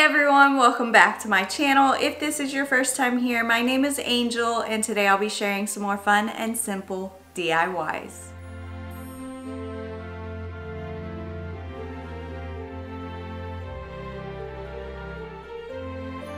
everyone, welcome back to my channel. If this is your first time here, my name is Angel and today I'll be sharing some more fun and simple DIYs.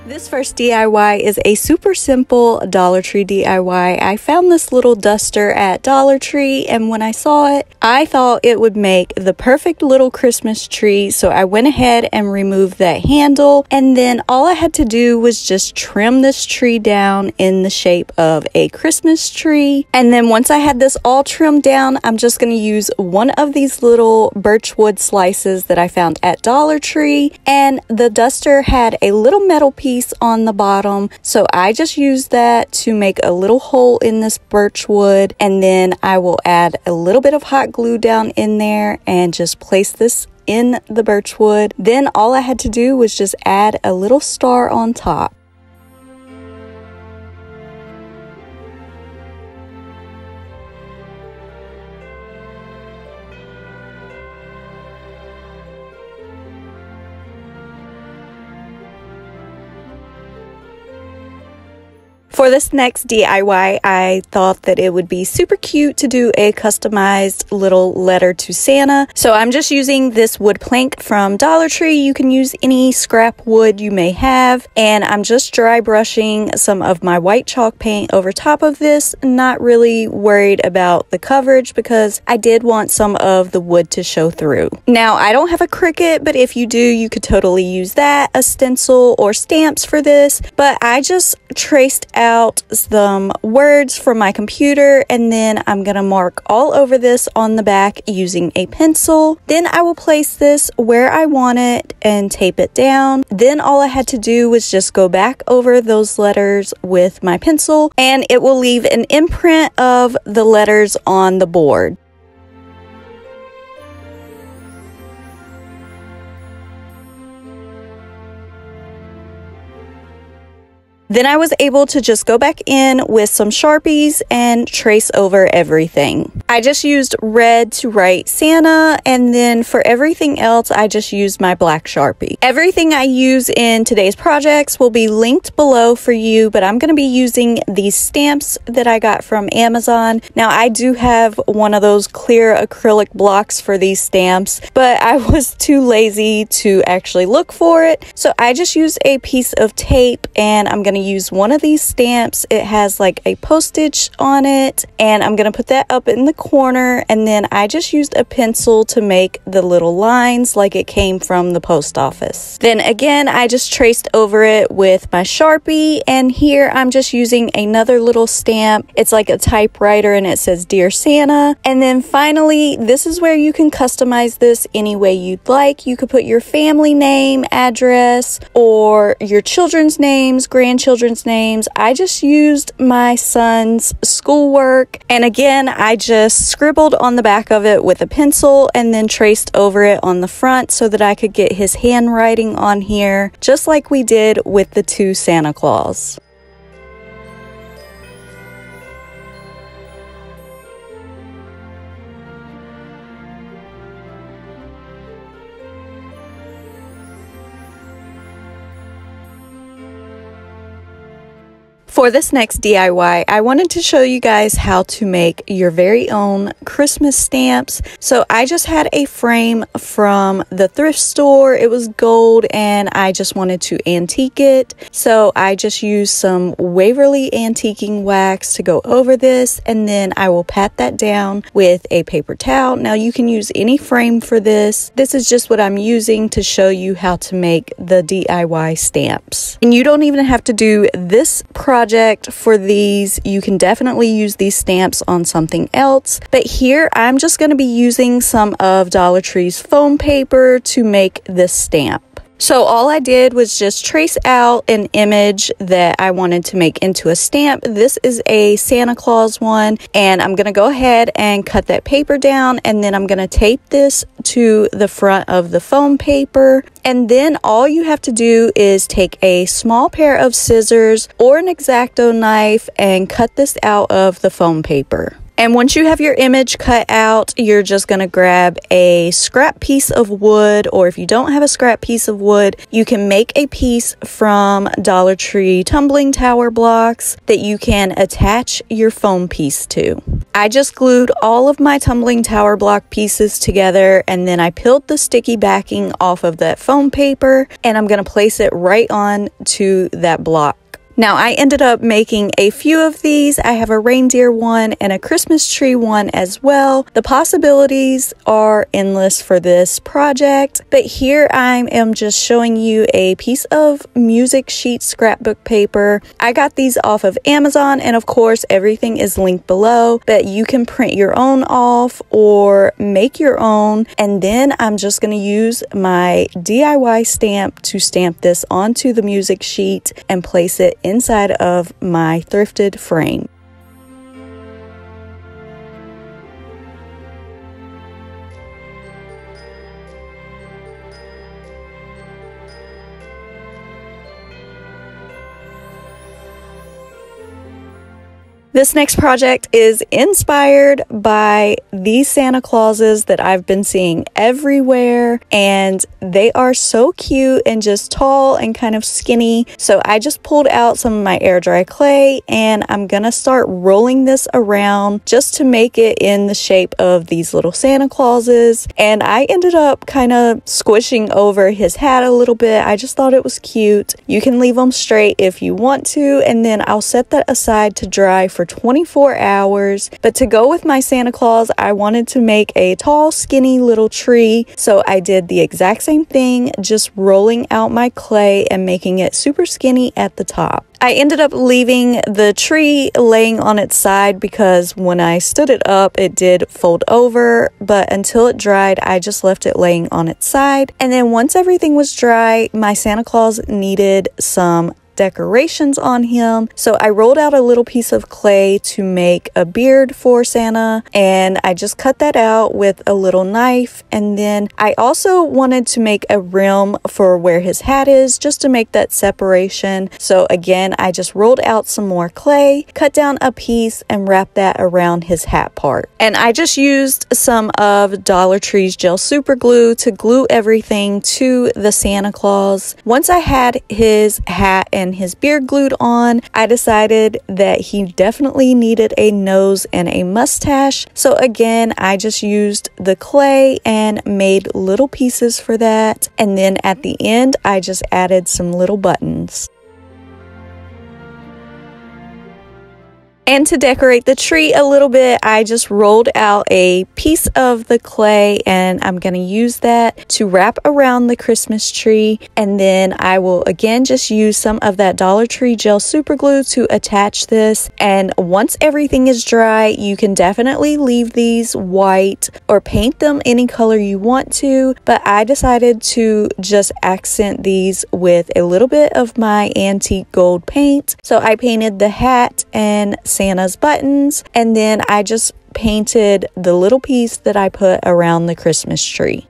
This first DIY is a super simple Dollar Tree DIY. I found this little duster at Dollar Tree, and when I saw it, I thought it would make the perfect little Christmas tree. So I went ahead and removed that handle, and then all I had to do was just trim this tree down in the shape of a Christmas tree. And then once I had this all trimmed down, I'm just going to use one of these little birchwood slices that I found at Dollar Tree, and the duster had a little metal piece on the bottom, so I just used that to make a little hole in this birch wood, and then I will add a little bit of hot glue down in there and just place this in the birch wood. Then all I had to do was just add a little star on top. For this next DIY, I thought that it would be super cute to do a customized little letter to Santa. So I'm just using this wood plank from Dollar Tree. You can use any scrap wood you may have. And I'm just dry brushing some of my white chalk paint over top of this. Not really worried about the coverage because I did want some of the wood to show through. Now, I don't have a Cricut, but if you do, you could totally use that, a stencil or stamps for this. But I just traced out some words from my computer, and then I'm gonna mark all over this on the back using a pencil. Then I will place this where I want it and tape it down. Then all I had to do was just go back over those letters with my pencil, and it will leave an imprint of the letters on the board. Then I was able to just go back in with some Sharpies and trace over everything. I just used red to write Santa, and then for everything else, I just used my black Sharpie. Everything I use in today's projects will be linked below for you, but I'm going to be using these stamps that I got from Amazon. Now, I do have one of those clear acrylic blocks for these stamps, but I was too lazy to actually look for it. So I just used a piece of tape, and I'm going to use one of these stamps. It has like a postage on it, and I'm going to put that up in the corner, and then I just used a pencil to make the little lines like it came from the post office. Then again, I just traced over it with my Sharpie, and here I'm just using another little stamp. It's like a typewriter, and it says Dear Santa. And then finally, this is where you can customize this any way you'd like. You could put your family name, address, or your children's names, grandchildren's names. I just used my son's schoolwork, and again, I just scribbled on the back of it with a pencil and then traced over it on the front so that I could get his handwriting on here, just like we did with the two Santa Claus. For this next DIY, I wanted to show you guys how to make your very own Christmas stamps. So I just had a frame from the thrift store. It was gold, and I just wanted to antique it. So I just used some Waverly antiquing wax to go over this, and then I will pat that down with a paper towel. Now you can use any frame for this. This is just what I'm using to show you how to make the DIY stamps. And you don't even have to do this project for these. You can definitely use these stamps on something else, but here I'm just going to be using some of Dollar Tree's foam paper to make this stamp. So all I did was just trace out an image that I wanted to make into a stamp. This is a Santa Claus one, and I'm going to go ahead and cut that paper down, and then I'm going to tape this to the front of the foam paper. And then all you have to do is take a small pair of scissors or an X-Acto knife and cut this out of the foam paper. And once you have your image cut out, you're just going to grab a scrap piece of wood, or if you don't have a scrap piece of wood, you can make a piece from Dollar Tree tumbling tower blocks that you can attach your foam piece to. I just glued all of my tumbling tower block pieces together, and then I peeled the sticky backing off of that foam paper, and I'm going to place it right on to that block. Now, I ended up making a few of these. I have a reindeer one and a Christmas tree one as well. The possibilities are endless for this project, but here I am just showing you a piece of music sheet scrapbook paper. I got these off of Amazon, and of course, everything is linked below, but you can print your own off or make your own. And then I'm just going to use my DIY stamp to stamp this onto the music sheet and place it inside of my thrifted frame. This next project is inspired by these Santa Clauses that I've been seeing everywhere, and they are so cute and just tall and kind of skinny. So I just pulled out some of my air dry clay, and I'm gonna start rolling this around just to make it in the shape of these little Santa Clauses. And I ended up kind of squishing over his hat a little bit. I just thought it was cute. You can leave them straight if you want to, and then I'll set that aside to dry for 24 hours. But to go with my Santa Claus, I wanted to make a tall, skinny little tree. So I did the exact same thing, just rolling out my clay and making it super skinny at the top. I ended up leaving the tree laying on its side because when I stood it up, it did fold over, but until it dried, I just left it laying on its side. And then once everything was dry, my Santa Claus needed some decorations on him. So I rolled out a little piece of clay to make a beard for Santa, and I just cut that out with a little knife. And then I also wanted to make a rim for where his hat is, just to make that separation. So again, I just rolled out some more clay, cut down a piece, and wrapped that around his hat part. And I just used some of Dollar Tree's gel super glue to glue everything to the Santa Claus. Once I had his hat and his beard glued on, I decided that he definitely needed a nose and a mustache. So again, I just used the clay and made little pieces for that. And then at the end, I just added some little buttons. And to decorate the tree a little bit, I just rolled out a piece of the clay, and I'm going to use that to wrap around the Christmas tree. And then I will again just use some of that Dollar Tree gel super glue to attach this. And once everything is dry, you can definitely leave these white or paint them any color you want to. But I decided to just accent these with a little bit of my antique gold paint. So I painted the hat and Santa's buttons, and then I just painted the little piece that I put around the Christmas tree.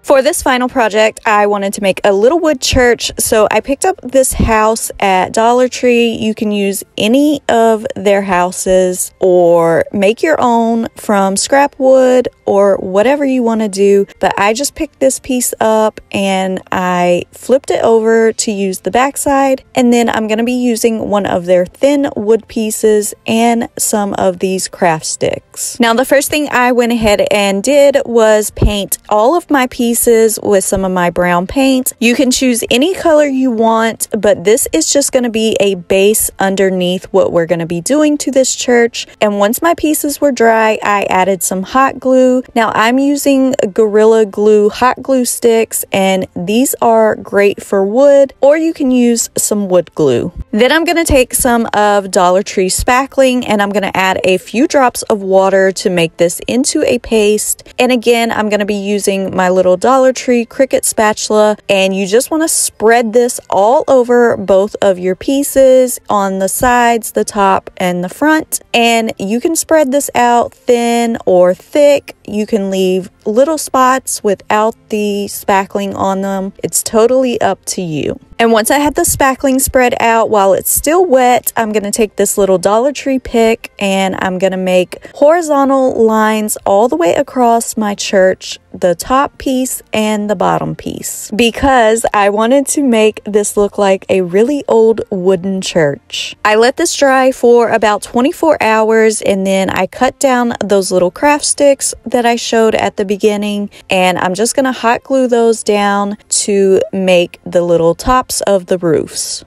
For this final project, I wanted to make a little wood church, so I picked up this house at Dollar Tree. You can use any of their houses or make your own from scrap wood or whatever you want to do, but I just picked this piece up and I flipped it over to use the backside, and then I'm going to be using one of their thin wood pieces and some of these craft sticks. Now, the first thing I went ahead and did was paint all of my pieces with some of my brown paint. You can choose any color you want, but this is just going to be a base underneath what we're going to be doing to this church. And once my pieces were dry, I added some hot glue. Now I'm using Gorilla Glue hot glue sticks, and these are great for wood, or you can use some wood glue. Then I'm going to take some of Dollar Tree spackling, and I'm going to add a few drops of water to make this into a paste. And again, I'm going to be using my little Dollar Tree Cricut spatula, and you just want to spread this all over both of your pieces on the sides, the top, and the front. And you can spread this out thin or thick. You can leave little spots without the spackling on them. It's totally up to you. And once I had the spackling spread out, while it's still wet, I'm going to take this little Dollar Tree pick and I'm going to make horizontal lines all the way across my church, the top piece and the bottom piece, because I wanted to make this look like a really old wooden church. I let this dry for about 24 hours and then I cut down those little craft sticks that I showed at the beginning, and I'm just going to hot glue those down to make the little tops of the roofs.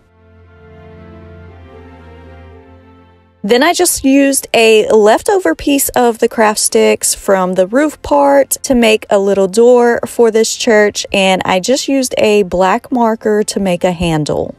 Then I just used a leftover piece of the craft sticks from the roof part to make a little door for this church, and I just used a black marker to make a handle.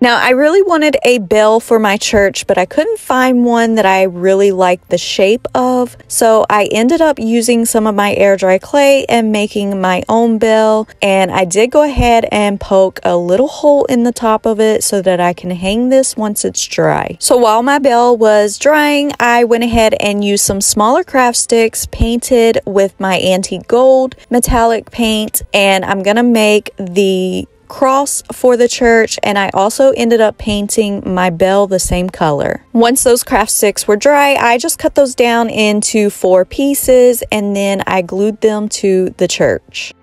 Now, I really wanted a bell for my church, but I couldn't find one that I really liked the shape of, so I ended up using some of my air dry clay and making my own bell, and I did go ahead and poke a little hole in the top of it so that I can hang this once it's dry. So while my bell was drying, I went ahead and used some smaller craft sticks painted with my antique gold metallic paint, and I'm gonna make the cross for the church, and I also ended up painting my bell the same color. Once those craft sticks were dry, I just cut those down into 4 pieces and then I glued them to the church.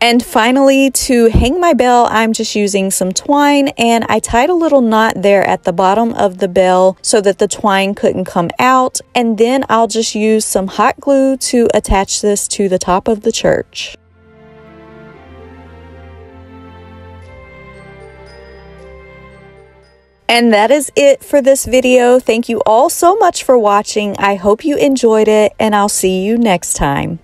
And finally, to hang my bell, I'm just using some twine, and I tied a little knot there at the bottom of the bell so that the twine couldn't come out, and then I'll just use some hot glue to attach this to the top of the church. And that is it for this video. Thank you all so much for watching. I hope you enjoyed it, and I'll see you next time.